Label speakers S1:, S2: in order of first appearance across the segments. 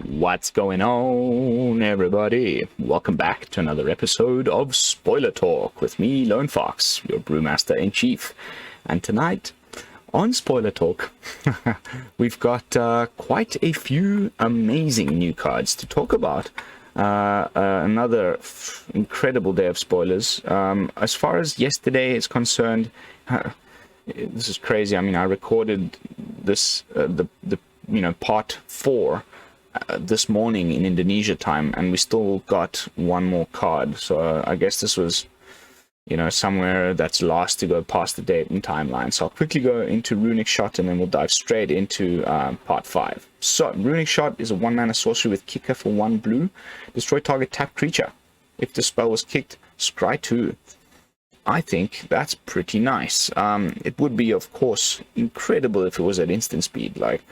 S1: What's going on, everybody? Welcome back to another episode of Spoiler Talk with me, Lone Fox, your brewmaster in chief. And tonight on Spoiler Talk, we've got quite a few amazing new cards to talk about. Another incredible day of spoilers. As far as yesterday is concerned, this is crazy. I mean, I recorded this part 4 this morning in Indonesia time, and we still got one more card. So I guess this was, somewhere that's last to go past the date and timeline. So I'll quickly go into Runic Shot, and then we'll dive straight into part 5. So Runic Shot is a 1-mana sorcery with kicker for 1 blue. Destroy target tapped creature. If the spell was kicked, scry 2. I think that's pretty nice. It would be, of course, incredible if it was at instant speed. Like,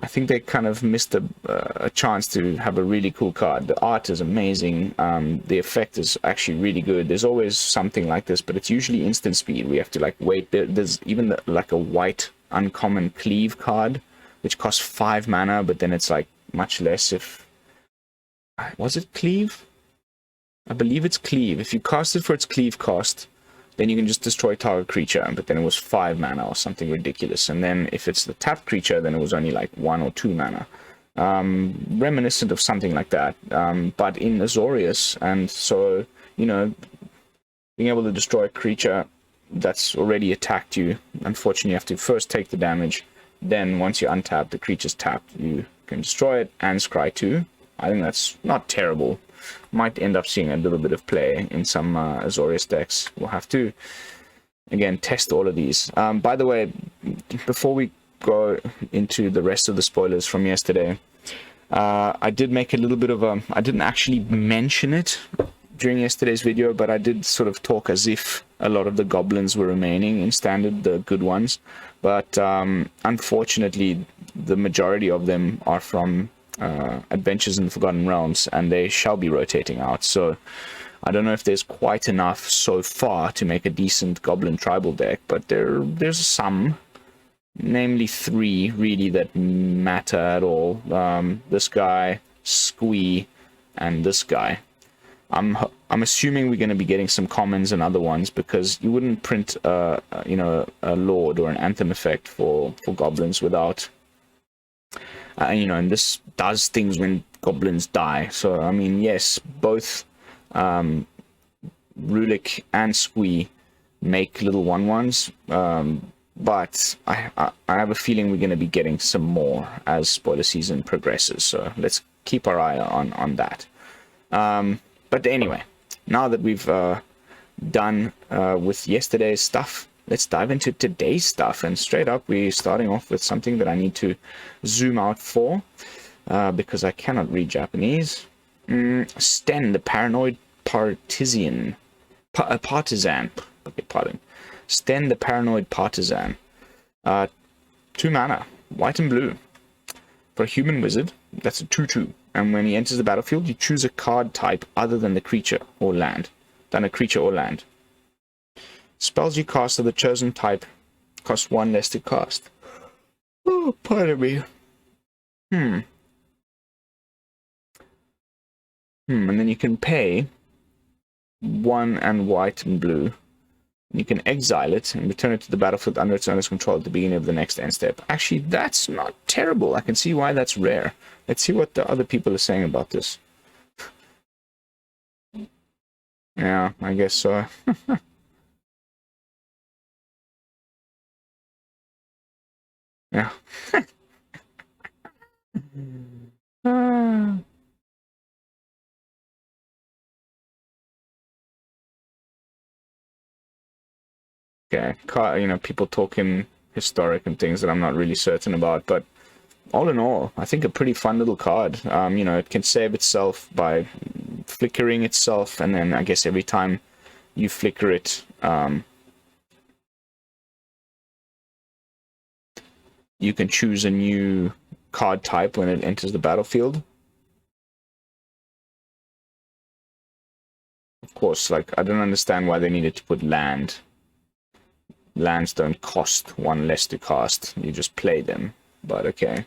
S1: I think they kind of missed a chance to have a really cool card. The art is amazing. The effect is actually really good. There's always something like this, but it's usually instant speed. We have to wait. There's even like a white uncommon cleave card, which costs 5 mana, but then it's much less if... Was it cleave? I believe it's cleave. If you cast it for its cleave cost, then you can just destroy target creature, but then it was 5 mana or something ridiculous. And then if it's the tapped creature, then it was only 1 or 2 mana. Reminiscent of something like that, but in Azorius. And so, being able to destroy a creature that's already attacked you, unfortunately you have to first take the damage, then once you untap, the creature's tapped, you can destroy it and scry 2. I think that's not terrible. Might end up seeing a little bit of play in some Azorius decks. We'll have to, again, test all of these. By the way, before we go into the rest of the spoilers from yesterday, I did make a little bit of a... I didn't actually mention it during yesterday's video, but I did sort of talk as if a lot of the goblins were remaining in standard, the good ones. But unfortunately, the majority of them are from... Adventures in the Forgotten Realms, and they shall be rotating out. So I don't know if there's quite enough so far to make a decent goblin tribal deck, but there's some, namely 3 really that matter at all. This guy, Squee, and this guy. I'm assuming we're going to be getting some commons and other ones, because you wouldn't print a Lord or an Anthem effect for goblins without... and this does things when goblins die. So, I mean, yes, both Rulik and Squee make little 1/1s, but I have a feeling we're going to be getting some more as spoiler season progresses. So let's keep our eye on that. But anyway, now that we've done with yesterday's stuff, let's dive into today's stuff. And straight up, we're starting off with something that I need to zoom out for, because I cannot read Japanese. Sten, the Paranoid Partisan. Partisan. Okay, pardon. Sten, the Paranoid Partisan. 2 mana, white and blue. For a human wizard, that's a 2/2. And when he enters the battlefield, you choose a card type other than a creature or land. Spells you cast of the chosen type cost 1 less to cast. Oh, pardon me. And then you can pay 1 and white and blue. You can exile it and return it to the battlefield under its owner's control at the beginning of the next end step. Actually, that's not terrible. I can see why that's rare. Let's see what the other people are saying about this. Yeah, I guess so. Yeah. Okay, people talking historic and things that I'm not really certain about, but all in all, I think a pretty fun little card. It can save itself by flickering itself, and then I guess every time you flicker it, you can choose a new card type when it enters the battlefield. Of course, I don't understand why they needed to put land. lands don't cost one less to cast. You just play them. But okay.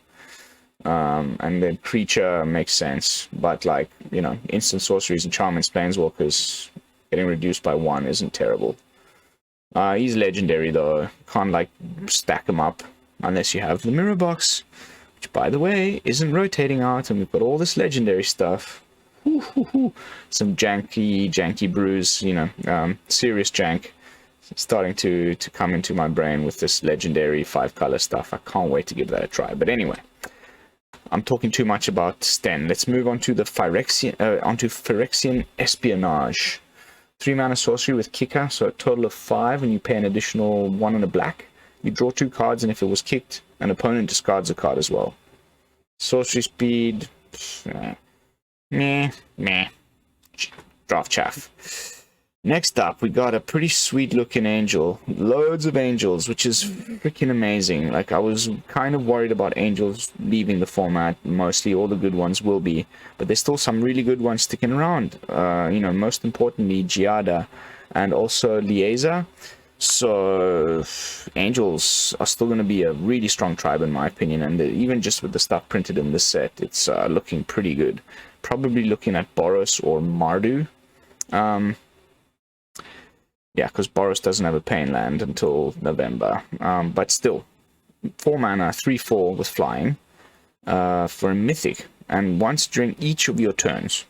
S1: And then creature makes sense. But like, you know, instant sorceries and charm and planeswalkers getting reduced by 1 isn't terrible. He's legendary though. Can't like stack him up unless you have the mirror box, which by the way isn't rotating out, and we've got all this legendary stuff. Some janky brews, you know, serious jank starting to come into my brain with this legendary 5-color stuff. I can't wait to give that a try. But anyway, I'm talking too much about Sten. Let's move on to the Phyrexian Espionage. 3-mana sorcery with kicker, so a total of 5, and you pay an additional 1 and a black. You draw 2 cards, and if it was kicked, an opponent discards a card as well. Sorcery speed, meh. Draft chaff. Next up, we got a pretty sweet looking angel. Loads of angels, which is freaking amazing. Like, I was kind of worried about angels leaving the format. Mostly all the good ones will be, but there's still some really good ones sticking around. You know, most importantly, Jaya and also Lieza. So angels are still going to be a really strong tribe in my opinion, and even just with the stuff printed in this set, it's looking pretty good. Probably looking at Boros or Mardu. Yeah, because Boros doesn't have a pain land until November. But still, 4 mana, 3/4 with flying for a mythic. And once during each of your turns.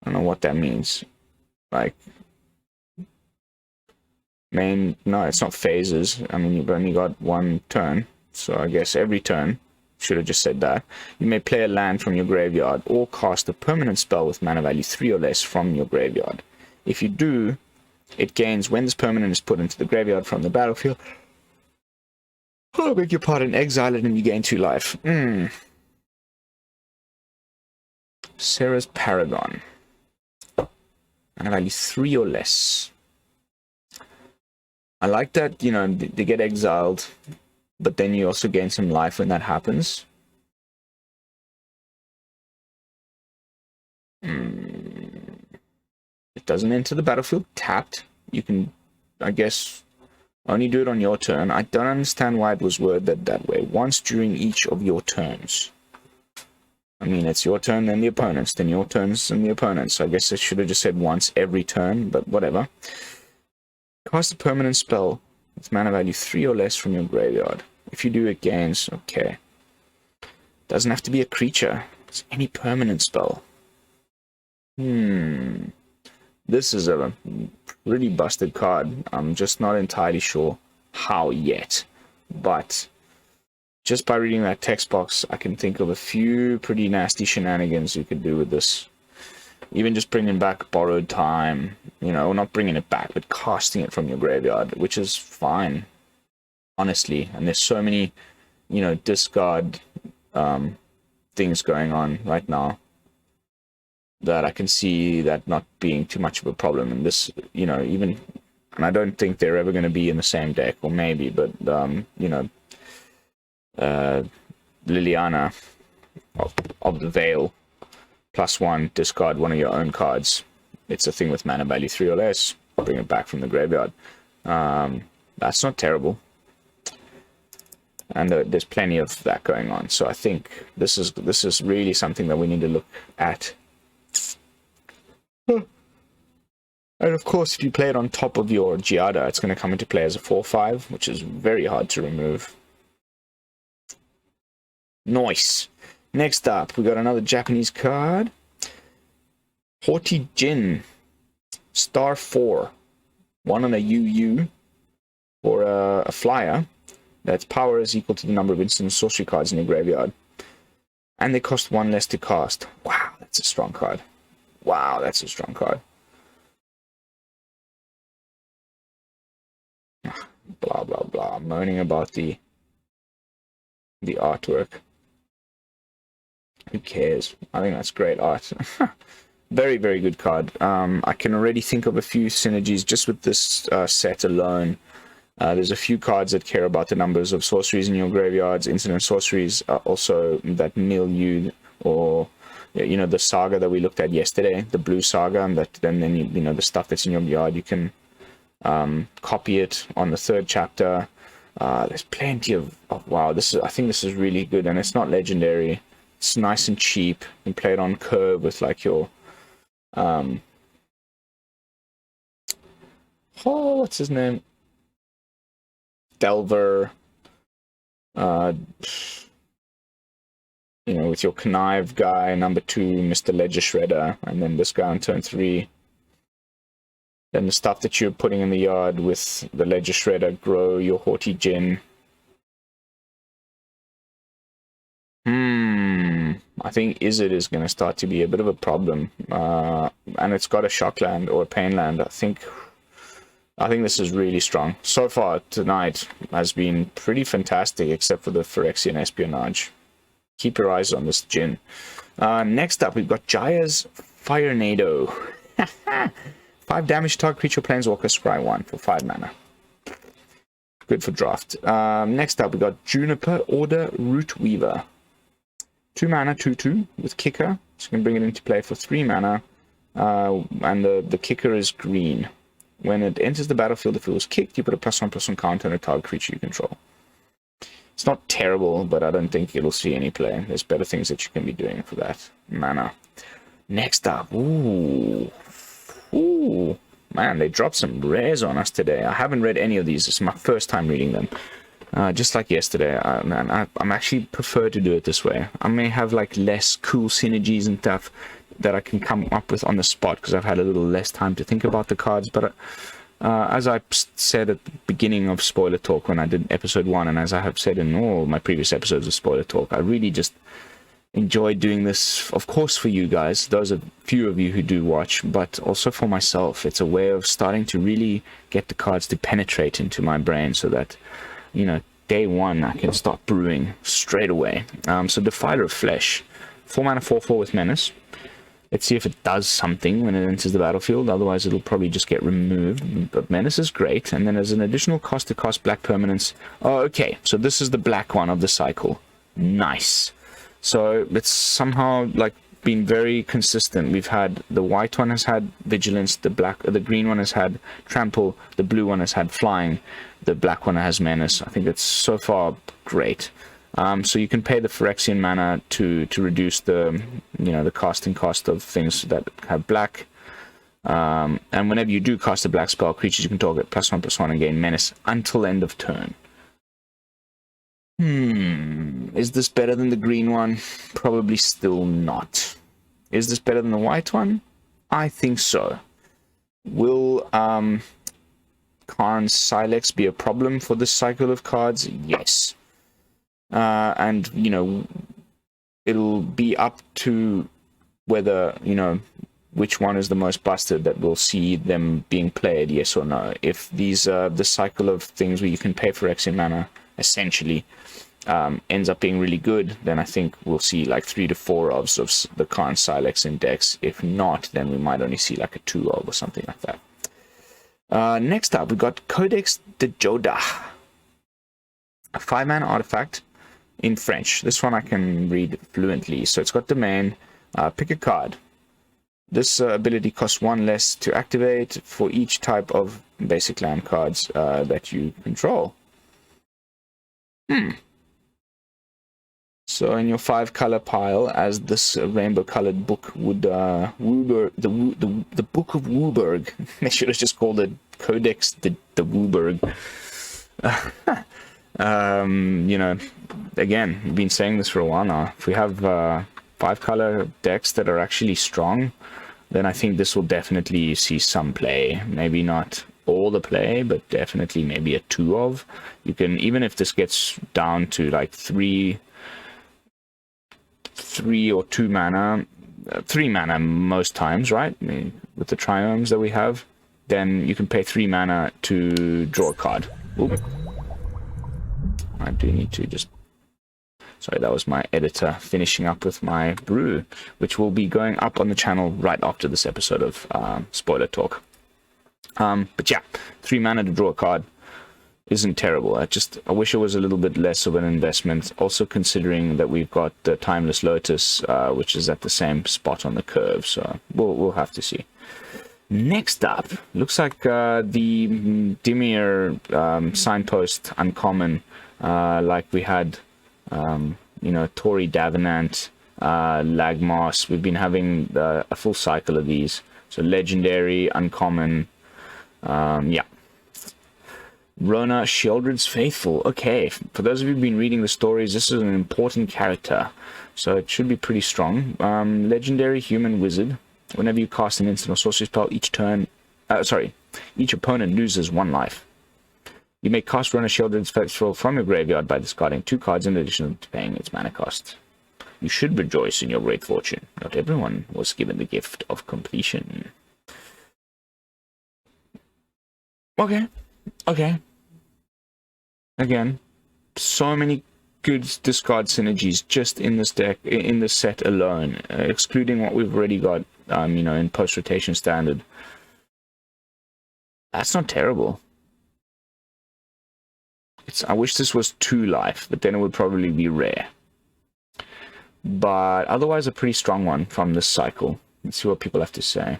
S1: I don't know what that means. Like, no, it's not phases. I mean, you've only got 1 turn. So I guess every turn, should have just said that. You may play a land from your graveyard or cast a permanent spell with mana value 3 or less from your graveyard. If you do, it gains when this permanent is put into the graveyard from the battlefield. Oh, I beg your pardon. Exile it and you gain 2 life. Sarah's Paragon. Mana value 3 or less. I like that, you know, they get exiled, but then you also gain some life when that happens. It doesn't enter the battlefield tapped. You can, I guess, only do it on your turn. I don't understand why it was worded that way. Once during each of your turns. I mean, it's your turn, then the opponent's, then your turns, and the opponent's. So I guess it should have just said once every turn, but whatever. Cast a permanent spell with mana value 3 or less from your graveyard. If you do, it gains. Okay. Doesn't have to be a creature. It's any permanent spell. This is a pretty busted card. I'm just not entirely sure how yet. But just by reading that text box, I can think of a few pretty nasty shenanigans you could do with this. Even just bringing back Borrowed Time, you know, not bringing it back, but casting it from your graveyard, which is fine, honestly. And there's so many, you know, discard things going on right now that I can see that not being too much of a problem. And this, you know, even, and I don't think they're ever going to be in the same deck, or maybe, but, you know, Liliana of the Veil, +1, discard one of your own cards. It's a thing with mana value 3 or less. Bring it back from the graveyard. That's not terrible. And there's plenty of that going on. So I think this is really something that we need to look at. And of course, if you play it on top of your Giada, it's going to come into play as a 4/5, which is very hard to remove. Nice. Next up, we got another Japanese card. Haughty Jin. Star 4. 1 on a UU for a flyer. That's power is equal to the number of instant sorcery cards in your graveyard. And they cost 1 less to cast. Wow, that's a strong card. Wow, that's a strong card. Blah, blah, blah. Moaning about the artwork. Who cares? I think that's great art. Very, very good card. I can already think of a few synergies just with this set alone. There's a few cards that care about the numbers of sorceries in your graveyards. Instant sorceries are also that milieu, or you know, the saga that we looked at yesterday, the blue saga, and that then you know, the stuff that's in your yard, you can copy it on the third chapter. There's plenty of wow, I think this is really good, and it's not legendary. It's nice and cheap. You can play it on curve with like your what's his name? Delver. With your Connive guy, number 2, Mr. Ledger Shredder, and then this guy on turn 3. Then the stuff that you're putting in the yard with the Ledger Shredder, grow your Haughty Djinn. I think Izzet is going to start to be a bit of a problem. And it's got a Shockland or a Painland. I think this is really strong. So far tonight has been pretty fantastic, except for the Phyrexian Espionage. Keep your eyes on this Djinn. Next up, we've got Jaya's Firenado. 5 damage to target creature, planeswalker, scry 1 for 5 mana. Good for draft. Next up, we got Juniper Order Root Weaver. 2 mana, 2/2 with kicker. So you can bring it into play for 3 mana. And the kicker is green. When it enters the battlefield, if it was kicked, you put a +1/+1 counter on a target creature you control. It's not terrible, but I don't think it'll see any play. There's better things that you can be doing for that mana. Next up, ooh, man, they dropped some rares on us today. I haven't read any of these. It's my first time reading them. Just like yesterday, I'm actually prefer to do it this way. I may have like less cool synergies and stuff that I can come up with on the spot because I've had a little less time to think about the cards, but as I said at the beginning of Spoiler Talk when I did episode 1, and as I have said in all my previous episodes of Spoiler Talk, I really just enjoy doing this, of course, for you guys. Those are few of you who do watch, but also for myself. It's a way of starting to really get the cards to penetrate into my brain so that, day 1 I can start brewing straight away. So Defiler of Flesh, 4 mana, 4/4 with Menace. Let's see if it does something when it enters the battlefield. Otherwise, it'll probably just get removed. But Menace is great. And then as an additional cost to cast black permanents. Oh, okay. So this is the black one of the cycle. Nice. So it's somehow like been very consistent. We've had the white one has had vigilance. The green one has had trample. The blue one has had flying. The black one has menace. I think it's so far great. So you can pay the Phyrexian mana to reduce the the casting cost of things that have black. And whenever you do cast a black spell, creatures you can target +1/+1 and gain menace until end of turn. Is this better than the green one? Probably still not. Is this better than the white one? I think so. Will Karn's Silex be a problem for this cycle of cards? Yes. And it'll be up to whether which one is the most busted that will see them being played, yes or no. If these the cycle of things where you can pay for Phyrexian mana essentially ends up being really good, then I think we'll see like 3 to 4 of the Karn Silex index. If not, then we might only see like a 2 or something like that. Next up, we got Codex de Joda, a 5-mana artifact in French. This one I can read fluently. So it's got domain. Pick a card. This ability costs 1 less to activate for each type of basic land cards that you control. So in your 5-color pile, as this rainbow-colored book would, the Book of Wooburg. They should have just called it Codex de Wooburg. Again, we've been saying this for a while now. If we have 5-color decks that are actually strong, then I think this will definitely see some play. Maybe not all the play, but definitely maybe a 2 of. You can, even if this gets down to like 3 or 2 mana, 3 mana most times, right? I mean, with the triomes that we have, then you can pay 3 mana to draw a card. Ooh. I do need to just... Sorry, that was my editor finishing up with my brew, which will be going up on the channel right after this episode of Spoiler Talk. But yeah, 3 mana to draw a card isn't terrible. I wish it was a little bit less of an investment. Also considering that we've got the Timeless Lotus, which is at the same spot on the curve. So we'll have to see. Next up, looks like the Dimir signpost uncommon, like we had, you know, Tori Davenant, Lagmas. We've been having a full cycle of these. So legendary, uncommon, yeah. Rona Sheldred's Faithful. Okay, for those of you who've been reading the stories, this is an important character, so it should be pretty strong. Legendary human wizard. Whenever you cast an instant or sorcery spell, each opponent loses 1 life. You may cast Rona Sheldred's Faithful from your graveyard by discarding 2 cards in addition to paying its mana cost. You should rejoice in your great fortune. Not everyone was given the gift of completion. Okay. Okay. Again, so many good discard synergies just in this deck, in this set alone, excluding what we've already got, you know, in post-rotation standard. That's not terrible. I wish this was 2 life, but then it would probably be rare. But otherwise, a pretty strong one from this cycle. Let's see what people have to say.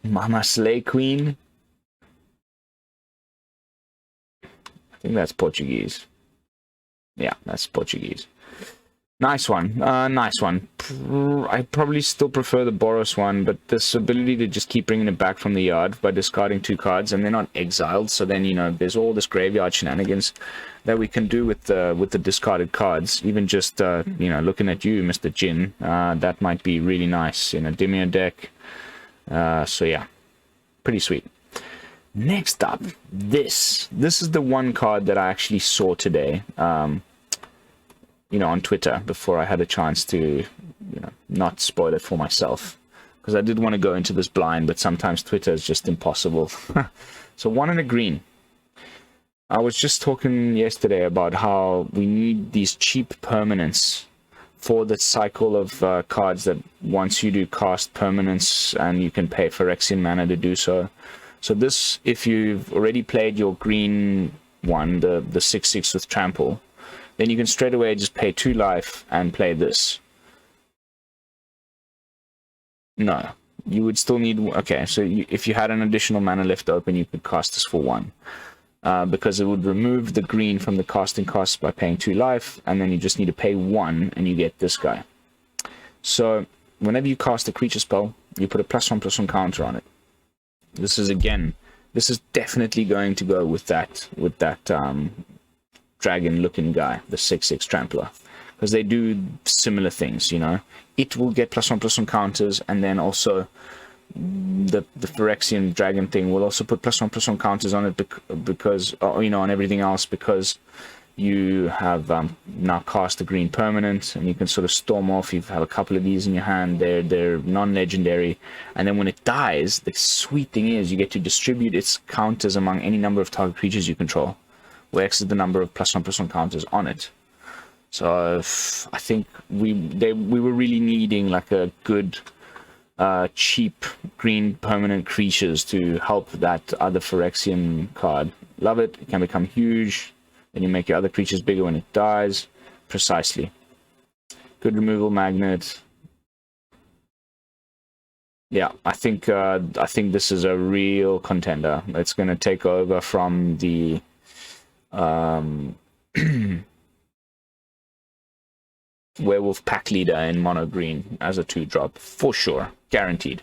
S1: Mama Slay Queen. I think that's Portuguese. Yeah, that's Portuguese. Nice one. Nice one. I probably still prefer the Boros one, but this ability to just keep bringing it back from the yard by discarding 2 cards, and they're not exiled, so then, you know, there's all this graveyard shenanigans that we can do with the discarded cards. Even just, you know, looking at you, Mr. Jin, that might be really nice in a Dimir deck. So yeah, pretty sweet. Next up, this is the one card that I actually saw today, you know, on Twitter before I had a chance to, you know, not spoil it for myself, because I did want to go into this blind, but sometimes Twitter is just impossible. So 1 and a green. I was just talking yesterday about how we need these cheap permanents for the cycle of cards that once you do cast permanents and you can pay Phyrexian mana to do so. So this, if you've already played your green one, the 6/6 with trample, then you can straight away just pay 2 life and play this. No, you would still need... Okay, so if you had an additional mana left open, you could cast this for 1. Because it would remove the green from the casting cost by paying 2 life, and then you just need to pay 1, and you get this guy. So, whenever you cast a creature spell, you put a +1/+1 counter on it. This is, again, this is definitely going to go with that dragon-looking guy, the 6/6 Trampler. Because they do similar things, you know. It will get +1/+1 counters, and then also the Phyrexian dragon thing will also put +1/+1 counters on it because you know, on everything else, because you have now cast a green permanent, and you can sort of storm off. You have a couple of these in your hand. They're non-legendary, and then when it dies, the sweet thing is you get to distribute its counters among any number of target creatures you control, where X is the number of +1/+1 counters on it. So I think we were really needing like a good cheap green permanent creatures to help that other Phyrexian card. Love it. It can become huge. Then you make your other creatures bigger when it dies. Precisely. Good removal magnet. Yeah, I think this is a real contender. It's going to take over from the Werewolf Pack Leader in mono green as a 2-drop for sure, guaranteed.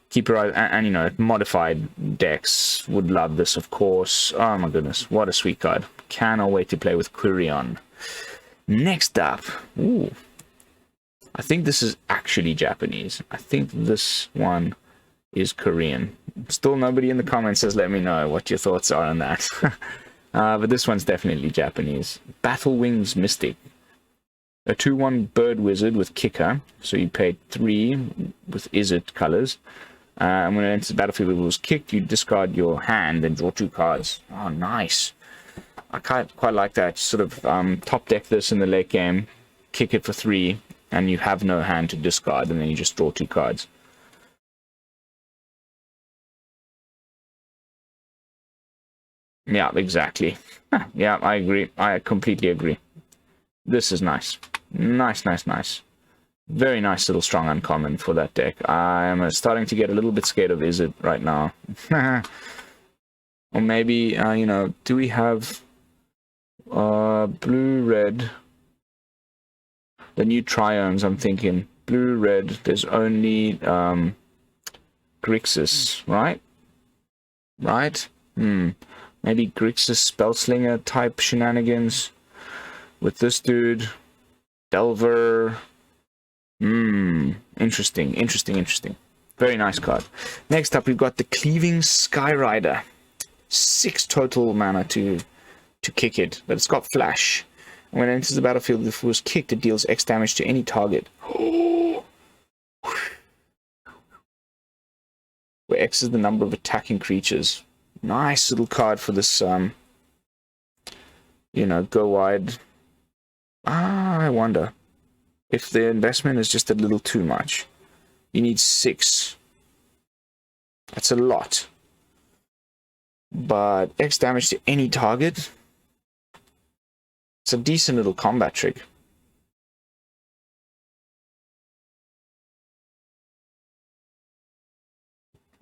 S1: Keep your eye, and you know, modified decks would love this, of course. Oh my goodness, what a sweet card! Cannot wait to play with Quirion. Next up, ooh, I think this is actually Japanese. I think this one is Korean. Still, nobody in the comments has let me know what your thoughts are on that. But this one's definitely Japanese. Battle Wings Mystic. A 2/1 bird wizard with kicker, so you pay 3 with Izzet colors. And when it enters the battlefield, if it was kicked, you discard your hand and draw 2 cards. Oh, nice. I quite like that. Sort of top deck this in the late game, kick it for 3, and you have no hand to discard, and then you just draw 2 cards. Yeah, exactly. Yeah, I agree. I completely agree. This is nice. Nice, nice, nice. Very nice little strong uncommon for that deck. I'm starting to get a little bit scared of Is It right now. Or maybe, you know, do we have blue, red? The new triomes, I'm thinking. Blue, red, there's only Grixis, right? Right? Maybe Grixis Spellslinger type shenanigans with this dude. Delver. Interesting, interesting, interesting. Very nice card. Next up, we've got the Cleaving Skyrider. 6 total mana to kick it, but it's got flash. When it enters the battlefield, if it was kicked, it deals X damage to any target. Where X is the number of attacking creatures. Nice little card for this, you know, go wide. I wonder if the investment is just a little too much. You need 6. That's a lot. But X damage to any target. It's a decent little combat trick.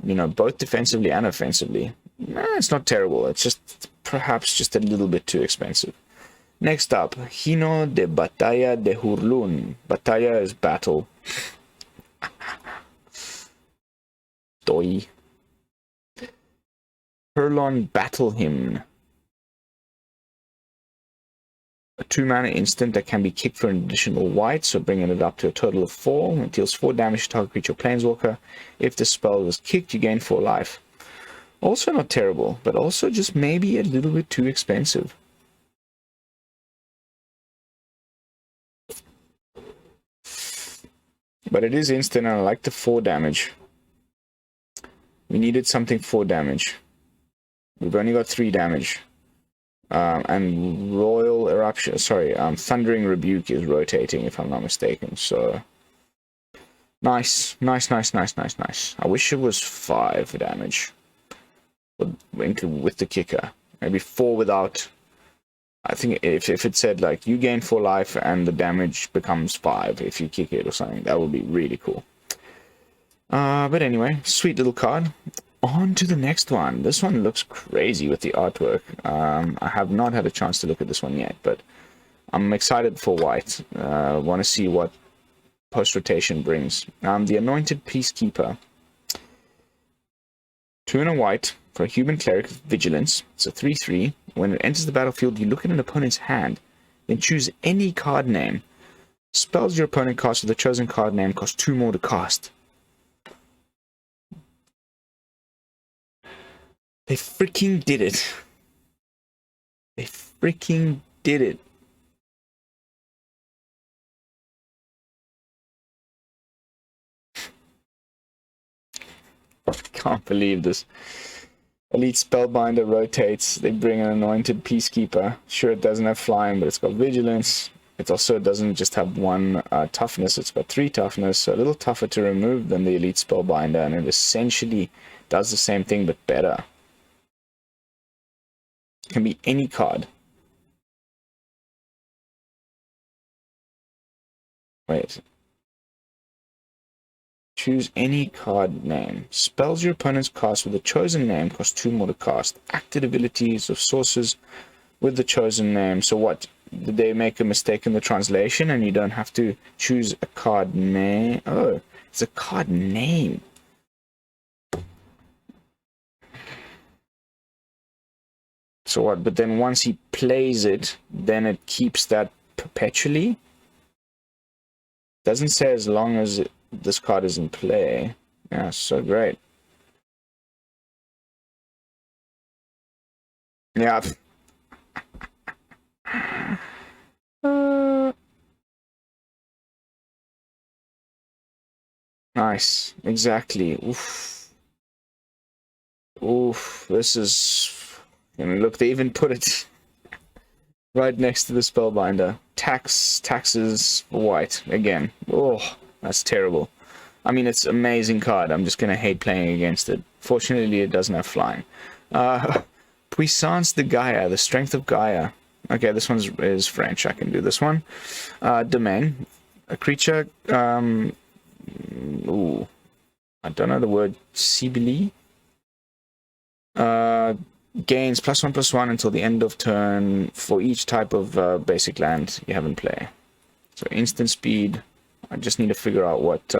S1: You know, both defensively and offensively. It's not terrible. It's just perhaps just a little bit too expensive. Next up, Hino de Batalla de Hurlun. Batalla is battle. Doi. Hurlon Battle Hymn. A 2-mana instant that can be kicked for an additional white, so bringing it up to a total of 4. It deals 4 damage to target creature or planeswalker. If the spell was kicked, you gain 4 life. Also not terrible, but also just maybe a little bit too expensive. But it is instant, and I like the 4 damage. We needed something 4 damage. We've only got 3 damage. And Royal Eruption, sorry, Thundering Rebuke is rotating, if I'm not mistaken. So, nice, nice, nice, nice, nice, nice. I wish it was 5 damage with the kicker. Maybe 4 without. I think if it said, like, you gain 4 life and the damage becomes 5 if you kick it or something, that would be really cool. But anyway, sweet little card. On to the next one. This one looks crazy with the artwork. I have not had a chance to look at this one yet, but I'm excited for white. Want to see what post-rotation brings. The Anointed Peacekeeper. 2 and a white for a human cleric with vigilance. It's a 3/3. When it enters the battlefield, you look at an opponent's hand, then choose any card name. Spells your opponent casts with the chosen card name cost 2 more to cast. They freaking did it. They freaking did it. Can't believe this. Elite Spellbinder rotates. They bring an Anointed Peacekeeper. Sure, it doesn't have flying, but it's got vigilance. It also doesn't just have 1 toughness. It's got 3 toughness, so a little tougher to remove than the Elite Spellbinder, and it essentially does the same thing, but better. It can be any card. Wait. Choose any card name. Spells your opponent's cast with a chosen name cost 2 more to cast. Active abilities of sources with the chosen name. So what? Did they make a mistake in the translation and you don't have to choose a card name? Oh, it's a card name. So what? But then once he plays it, then it keeps that perpetually? Doesn't say as long as this card is in play. Yeah, so great. Yeah. Nice. Exactly. Oof. Oof. This is... I mean, look, they even put it right next to the Spellbinder. Taxes white again. Oh, that's terrible. I mean, it's an amazing card. I'm just going to hate playing against it. Fortunately, it doesn't have flying. Puissance de Gaia, the strength of Gaia. Okay, this one is French. I can do this one. Domain. A creature. Ooh. I don't know the word. Sibili. Gains +1/+1 until the end of turn for each type of basic land you have in play. So instant speed. I just need to figure out what...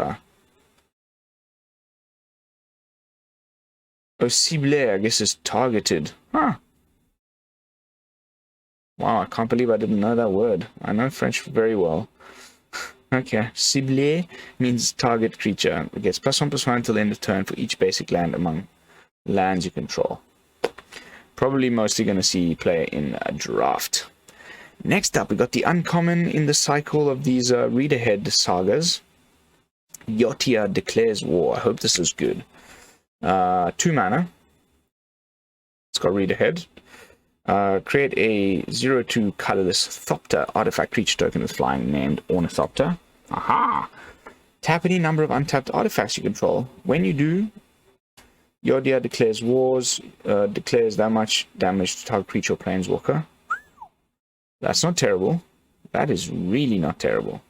S1: Oh, ciblé, I guess, is targeted. Huh. Wow, I can't believe I didn't know that word. I know French very well. Okay, ciblé means target creature. It gets +1/+1 until the end of turn for each basic land among lands you control. Probably mostly going to see play in a draft. Next up, we got the uncommon in the cycle of these read-ahead sagas. Jaya declares war. I hope this is good. 2 mana. It's got read ahead. Create a 0/2 colorless Thopter artifact creature token with flying named Ornithopter. Aha! Tap any number of untapped artifacts you control. When you do, Jaya declares wars, declares that much damage to target creature or planeswalker. That's not terrible. That is really not terrible.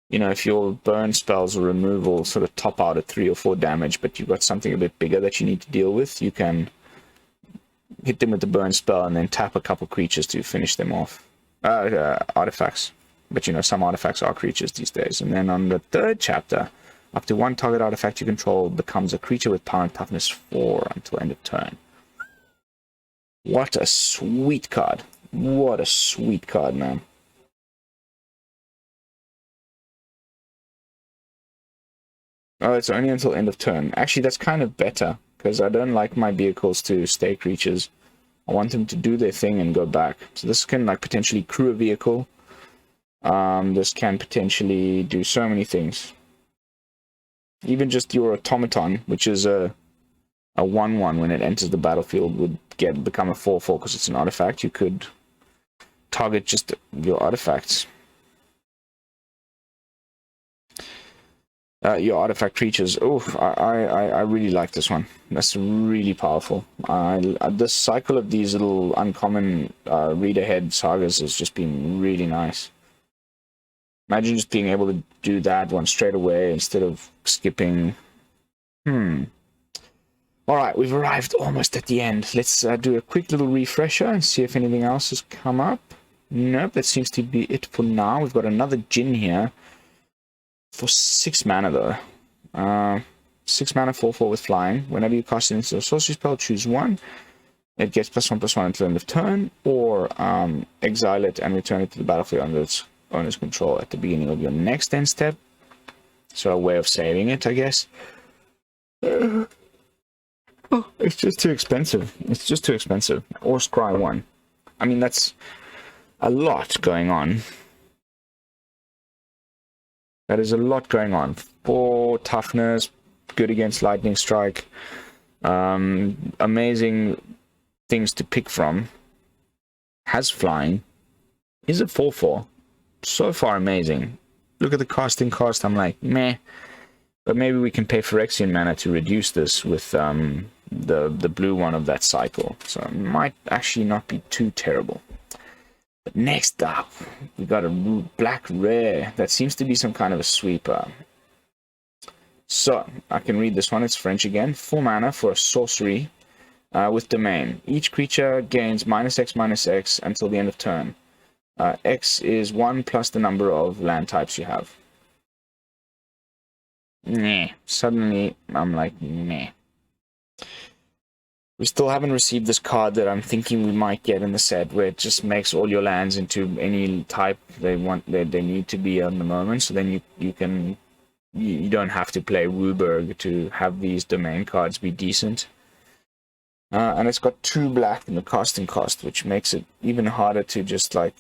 S1: You know, if your burn spells or removal sort of top out at 3 or 4 damage, but you've got something a bit bigger that you need to deal with, you can hit them with the burn spell and then tap a couple creatures to finish them off. Artifacts. But you know, some artifacts are creatures these days. And then on the 3rd chapter, up to 1 target artifact you control becomes a creature with power and toughness 4 until end of turn. What a sweet card. What a sweet card, man. Oh, it's only until end of turn. Actually, that's kind of better, because I don't like my vehicles to stay creatures. I want them to do their thing and go back. So this can like potentially crew a vehicle. This can potentially do so many things. Even just your automaton, which is a 1/1 when it enters the battlefield, would become a 4/4 because it's an artifact. You could target just your artifacts. Your artifact creatures. Oh, I really like this one. That's really powerful. This cycle of these little uncommon read-ahead sagas has just been really nice. Imagine just being able to do that one straight away instead of skipping. Alright, we've arrived almost at the end. Let's do a quick little refresher and see if anything else has come up. Nope, that seems to be it for now. We've got another Djinn here. For 6 mana though. 6 mana 4/4 with flying. Whenever you cast it into a sorcery spell, choose 1. It gets +1/+1 until end of turn, or exile it and return it to the battlefield under its owner's control at the beginning of your next end step. So a way of saving it, I guess. Oh, it's just too expensive. It's just too expensive. Or scry 1. I mean, that's a lot going on. That is a lot going on. 4 toughness, good against lightning strike. Amazing things to pick from. Has flying. Is a 4/4. So far amazing. Look at the casting cost. I'm like, meh. But maybe we can pay Phyrexian mana to reduce this with the blue one of that cycle. So it might actually not be too terrible. But next up, we got a black rare that seems to be some kind of a sweeper. So I can read this one. It's French again. 4 mana for a sorcery with domain. Each creature gains -X/-X until the end of turn. X is 1 plus the number of land types you have. Meh. Suddenly, I'm like, meh. We still haven't received this card that I'm thinking we might get in the set, where it just makes all your lands into any type they need to be at the moment. So then you don't have to play Wooburg to have these domain cards be decent. And it's got 2 black in the casting cost, which makes it even harder to just like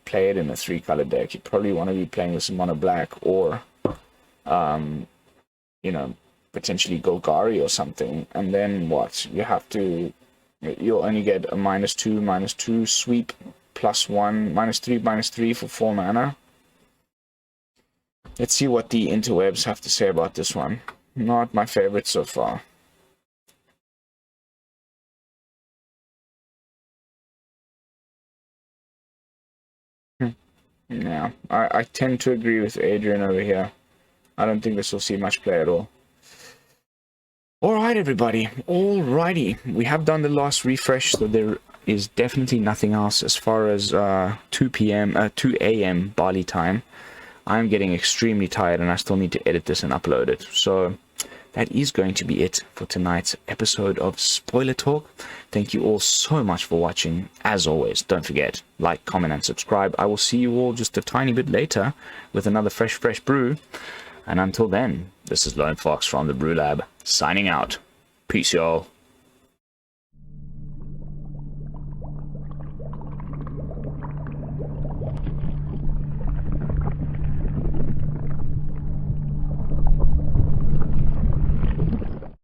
S1: play it in a 3-color deck. You probably want to be playing with some mono black or, you know, potentially Golgari or something. And then what? You'll only get a -2/-2 sweep +1, -3/-3 for 4 mana. Let's see what the interwebs have to say about this one. Not my favorite so far. Yeah, I tend to agree with Adrian over here. I don't think this will see much play at all. Alright, everybody. Alrighty. We have done the last refresh, so there is definitely nothing else as far as 2 a.m. Bali time. I'm getting extremely tired and I still need to edit this and upload it. So that is going to be it for tonight's episode of Spoiler Talk. Thank you all so much for watching. As always, don't forget, like, comment, and subscribe. I will see you all just a tiny bit later with another fresh brew. And until then, this is Lone Fox from the Brew-Lab, signing out. Peace, y'all.